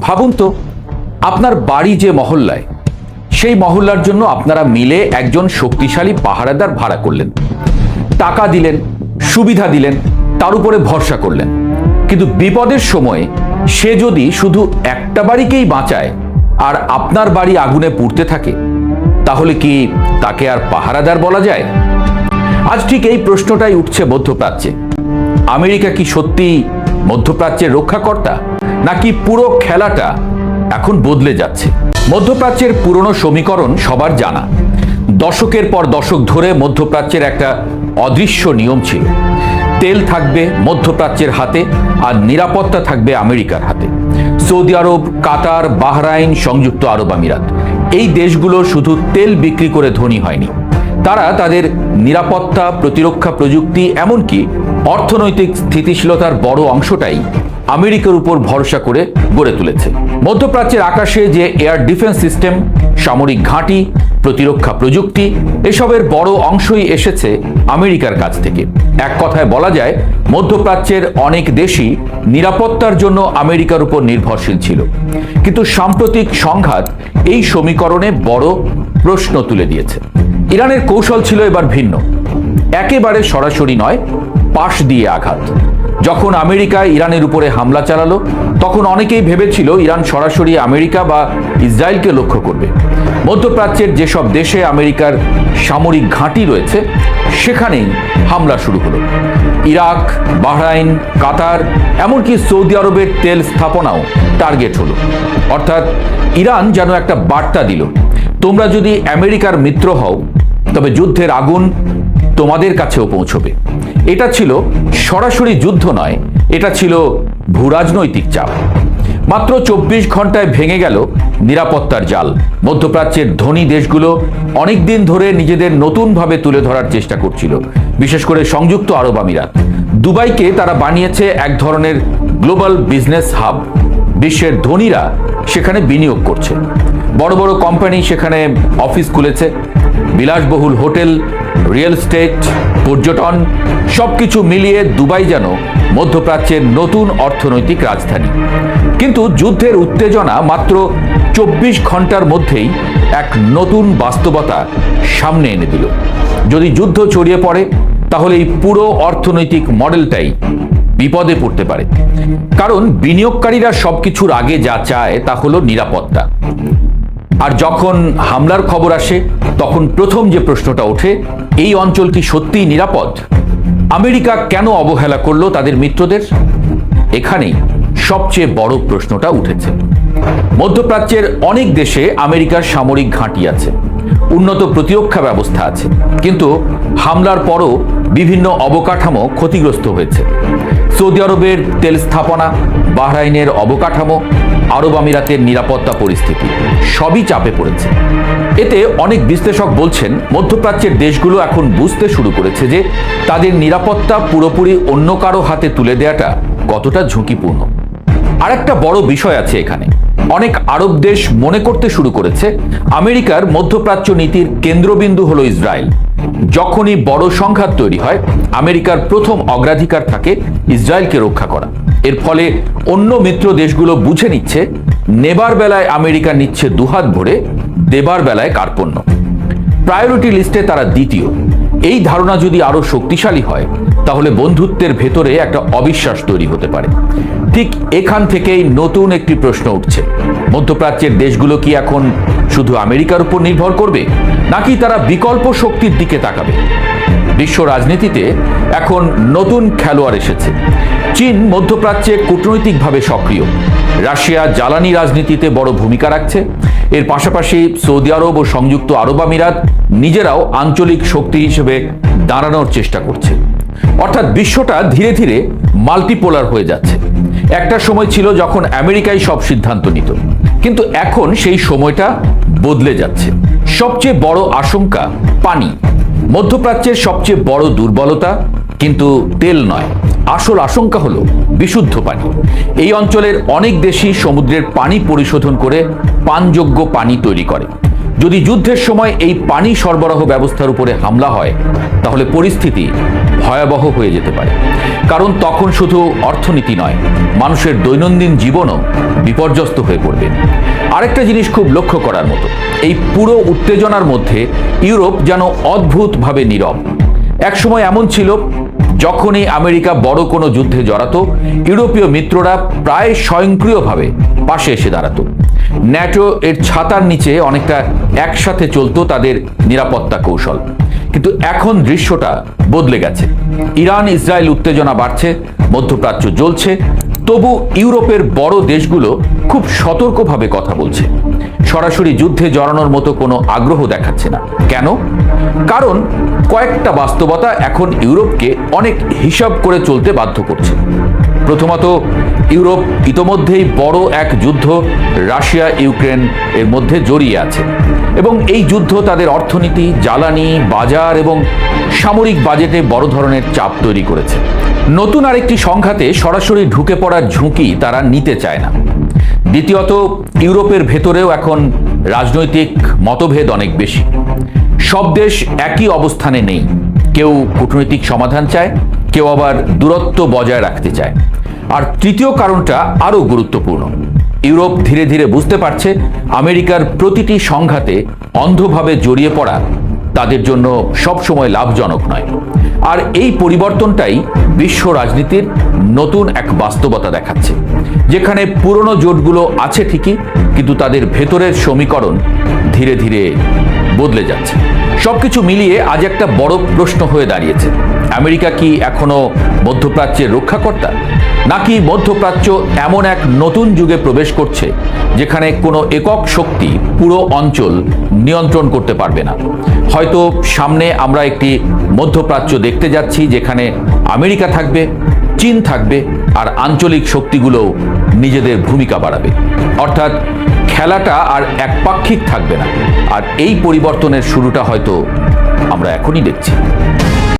ভাবুন তো, আপনার বাড়ি যে মহল্লায়, সেই মহল্লার জন্য আপনারা মিলে একজন শক্তিশালী পাহারাদার ভাড়া করলেন, টাকা দিলেন, সুবিধা দিলেন, তার উপরে ভরসা করলেন। কিন্তু বিপদের সময়ে সে যদি শুধু একটা বাড়িকেই বাঁচায় আর আপনার বাড়ি আগুনে পুড়তে থাকে, তাহলে কি তাকে আর পাহারাদার বলা যায়? আজ ঠিক এই প্রশ্নটাই উঠছে মধ্যপ্রাচ্যে। আমেরিকা কি সত্যি মধ্যপ্রাচ্যের রক্ষাকর্তা, নাকি পুরো খেলাটা এখন বদলে যাচ্ছে? মধ্যপ্রাচ্যের পুরনো সমীকরণ সবার জানা। দশকের পর দশক ধরে মধ্যপ্রাচ্যের একটা অদৃশ্য নিয়ম ছিল, তেল থাকবে মধ্যপ্রাচ্যের হাতে আর নিরাপত্তা থাকবে আমেরিকার হাতে। সৌদি আরব, কাতার, বাহরাইন, সংযুক্ত আরব আমিরাত, এই দেশগুলো শুধু তেল বিক্রি করে ধনী হয়নি, তারা তাদের নিরাপত্তা, প্রতিরক্ষা প্রযুক্তি, এমনকি অর্থনৈতিক স্থিতিশীলতার বড় অংশটাই আমেরিকার উপর ভরসা করে গড়ে তুলেছে। মধ্যপ্রাচ্যের আকাশে যে এয়ার ডিফেন্স সিস্টেম, সামরিক ঘাঁটি, প্রতিরক্ষা প্রযুক্তি, এসবের বড় অংশই এসেছে আমেরিকার কাছ থেকে। এক কথায় বলা যায়, মধ্যপ্রাচ্যের অনেক দেশই নিরাপত্তার জন্য আমেরিকার উপর নির্ভরশীল ছিল। কিন্তু সাম্প্রতিক সংঘাত এই সমীকরণে বড় প্রশ্ন তুলে দিয়েছে। ইরানের কৌশল ছিল এবার ভিন্ন, একেবারে সরাসরি নয়, পাশ দিয়ে আঘাত। যখন আমেরিকা ইরানের উপরে হামলা চালালো, তখন অনেকেই ভেবেছিল ইরান সরাসরি আমেরিকা বা ইসরায়েলকে লক্ষ্য করবে। মধ্যপ্রাচ্যের যেসব দেশে আমেরিকার সামরিক ঘাঁটি রয়েছে, সেখানেই হামলা শুরু হলো। ইরাক, বাহরাইন, কাতার, এমনকি সৌদি আরবের তেল স্থাপনাও টার্গেট হলো। অর্থাৎ ইরান যেন একটা বার্তা দিল, তোমরা যদি আমেরিকার মিত্র হও, তবে যুদ্ধের আগুন তোমাদের কাছেও পৌঁছবে। এটা ছিল সরাসরি যুদ্ধ নয়, এটা ছিল ভূরাজনৈতিক চাপ। মাত্র 24 ঘন্টায় ভেঙে গেল নিরাপত্তার জাল। মধ্যপ্রাচ্যের ধনী দেশগুলো অনেকদিন ধরে নিজেদের নতুনভাবে তুলে ধরার চেষ্টা করছিল, বিশেষ করে সংযুক্ত আরব আমিরাত। দুবাইকে তারা বানিয়েছে এক ধরনের গ্লোবাল বিজনেস হাব। বিশ্বের ধনীরা সেখানে বিনিয়োগ করছে, বড় বড় কোম্পানি সেখানে অফিস খুলেছে, বিলাসবহুল হোটেল, রিয়েল এস্টেট, পর্যটন, সবকিছু মিলিয়ে দুবাই যেন মধ্যপ্রাচ্যের নতুন অর্থনৈতিক রাজধানী। কিন্তু যুদ্ধের উত্তেজনা মাত্র 24 ঘন্টার মধ্যেই এক নতুন বাস্তবতা সামনে এনে দিল। যদি যুদ্ধ ছড়িয়ে পড়ে, তাহলে এই পুরো অর্থনৈতিক মডেলটাই বিপদে পড়তে পারে। কারণ বিনিয়োগকারীরা সবকিছুর আগে যা চায় তা হলো নিরাপত্তা। আর যখন হামলার খবর আসে, তখন প্রথম যে প্রশ্নটা ওঠে, এই অঞ্চল কি সত্যিই নিরাপদ? আমেরিকা কেন অবহেলা করলো তাদের মিত্রদের? এখানেই সবচেয়ে বড় প্রশ্নটা উঠেছে। মধ্যপ্রাচ্যের অনেক দেশে আমেরিকার সামরিক ঘাঁটি আছে, উন্নত প্রতিরক্ষা ব্যবস্থা আছে, কিন্তু হামলার পরও বিভিন্ন অবকাঠামো ক্ষতিগ্রস্ত হয়েছে। সৌদি আরবের তেল স্থাপনা, বাহরাইনের অবকাঠামো, আরব আমিরাতের নিরাপত্তা পরিস্থিতি সবই চাপে পড়েছে। এতে অনেক বিশ্লেষক বলছেন, মধ্যপ্রাচ্যের দেশগুলো এখন বুঝতে শুরু করেছে যে তাদের নিরাপত্তা পুরোপুরি অন্য কারো হাতে তুলে দেওয়াটা কতটা ঝুঁকিপূর্ণ। আরেকটা বড় বিষয় আছে এখানে, অনেক আরব দেশ মনে করতে শুরু করেছে আমেরিকার মধ্যপ্রাচ্য নীতির কেন্দ্রবিন্দু হলো ইসরায়েল। যখনই বড় সংঘাত তৈরি হয়, আমেরিকার প্রথম অগ্রাধিকার থাকে ইসরায়েলকে রক্ষা করা। এর ফলে অন্য মিত্র দেশগুলো বুঝে নিচ্ছে, নেবার বেলায় আমেরিকা নিচ্ছে দুহাত ভরে, দেবার বেলায় কার্পণ্য। প্রায়োরিটি লিস্টে তারা দ্বিতীয়। এই ধারণা যদি আরো শক্তিশালী হয়, তাহলে বন্ধুত্বের ভেতরে একটা অবিশ্বাস তৈরি হতে পারে। ঠিক এখান থেকেই নতুন একটি প্রশ্ন উঠছে, মধ্যপ্রাচ্যের দেশগুলো কি এখন শুধু আমেরিকার উপর নির্ভর করবে, নাকি তারা বিকল্প শক্তির দিকে তাকাবে? বিশ্ব রাজনীতিতে এখন নতুন খেলোয়াড় এসেছে। চীন মধ্যপ্রাচ্যে কূটনৈতিকভাবে সক্রিয়, রাশিয়া জ্বালানি রাজনীতিতে বড় ভূমিকা রাখছে। এর পাশাপাশি সৌদি আরব ও সংযুক্ত আরব আমিরাত নিজেরাও আঞ্চলিক শক্তি হিসেবে দাঁড়ানোর চেষ্টা করছে। অর্থাৎ বিশ্বটা ধীরে ধীরে মাল্টিপোলার হয়ে যাচ্ছে। একটা সময় ছিল যখন আমেরিকাই সব সিদ্ধান্ত নিত, কিন্তু এখন সেই সময়টা বদলে যাচ্ছে। সবচেয়ে বড় আশঙ্কা পানি। মধ্যপ্রাচ্যের সবচেয়ে বড় দুর্বলতা কিন্তু তেল নয়, আসল আশঙ্কা হলো বিশুদ্ধ পানি। এই অঞ্চলের অনেক দেশই সমুদ্রের পানি পরিশোধন করে পানযোগ্য পানি তৈরি করে। যদি যুদ্ধের সময় এই পানি সরবরাহ ব্যবস্থার উপরে হামলা হয়, তাহলে পরিস্থিতি ভয়াবহ হয়ে যেতে পারে। কারণ তখন শুধু অর্থনীতি নয়, মানুষের দৈনন্দিন জীবনও বিপর্যস্ত হয়ে পড়বে। আরেকটা জিনিস খুব লক্ষ্য করার মতো, এই পুরো উত্তেজনার মধ্যে ইউরোপ যেন অদ্ভুতভাবে নীরব। একসময় এমন ছিল, যখনই আমেরিকা বড় কোনো যুদ্ধে জড়াতো, ইউরোপীয় মিত্ররা প্রায় স্বয়ংক্রিয়ভাবে পাশে এসে দাঁড়াতো। ন্যাটো এর ছাতার নিচে অনেকটা একসাথে চলতো তাদের নিরাপত্তা কৌশল। কিন্তু এখন দৃশ্যটা বদলে গেছে। ইরান ইসরায়েল উত্তেজনা বাড়ছে, মধ্যপ্রাচ্য জ্বলছে, তবু ইউরোপের বড় দেশগুলো খুব সতর্কভাবে কথা বলছে। সরাসরি যুদ্ধে জড়ানোর মতো কোনো আগ্রহ দেখাচ্ছে না। কেন? কারণ কয়েকটা বাস্তবতা এখন ইউরোপকে অনেক হিসাব করে চলতে বাধ্য করছে। প্রথমত, ইউরোপ ইতোমধ্যেই বড় এক যুদ্ধ রাশিয়া ইউক্রেন এর মধ্যে জড়িয়ে আছে, এবং এই যুদ্ধ তাদের অর্থনীতি, জ্বালানি, বাজার এবং সামরিক বাজেটে বড় ধরনের চাপ তৈরি করেছে। নতুন আরেকটি সংঘাতে সরাসরি ঢুকে পড়ার ঝুঁকি তারা নিতে চায় না। দ্বিতীয়ত, ইউরোপের ভেতরেও এখন রাজনৈতিক মতভেদ অনেক বেশি। সব দেশ একই অবস্থানে নেই। কেউ কূটনৈতিক সমাধান চায়, কেউ আবার দূরত্ব বজায় রাখতে চায়। আর তৃতীয় কারণটা আরও গুরুত্বপূর্ণ। ইউরোপ ধীরে ধীরে বুঝতে পারছে আমেরিকার প্রতিটি সংঘাতে অন্ধভাবে জড়িয়ে পড়া তাদের জন্য সবসময় লাভজনক নয়। আর এই পরিবর্তনটাই বিশ্ব রাজনীতির নতুন এক বাস্তবতা দেখাচ্ছে, যেখানে পুরনো জোটগুলো আছে ঠিকই, কিন্তু তাদের ভেতরের সমীকরণ ধীরে ধীরে বদলে যাচ্ছে। সবকিছু মিলিয়ে আজ একটা বড় প্রশ্ন হয়ে দাঁড়িয়েছে, আমেরিকা কি এখনো মধ্যপ্রাচ্যের রক্ষাকর্তা, নাকি মধ্যপ্রাচ্য এমন এক নতুন যুগে প্রবেশ করছে যেখানে কোনো একক শক্তি পুরো অঞ্চল নিয়ন্ত্রণ করতে পারবে না? হয়তো সামনে আমরা একটি মধ্যপ্রাচ্য দেখতে যাচ্ছি যেখানে আমেরিকা থাকবে, চীন থাকবে, আর আঞ্চলিক শক্তিগুলোও নিজেদের ভূমিকা বাড়াবে। অর্থাৎ খেলাটা আর একপাক্ষিক থাকবে না। আর এই পরিবর্তনের শুরুটা হয়তো আমরা এখনই দেখছি।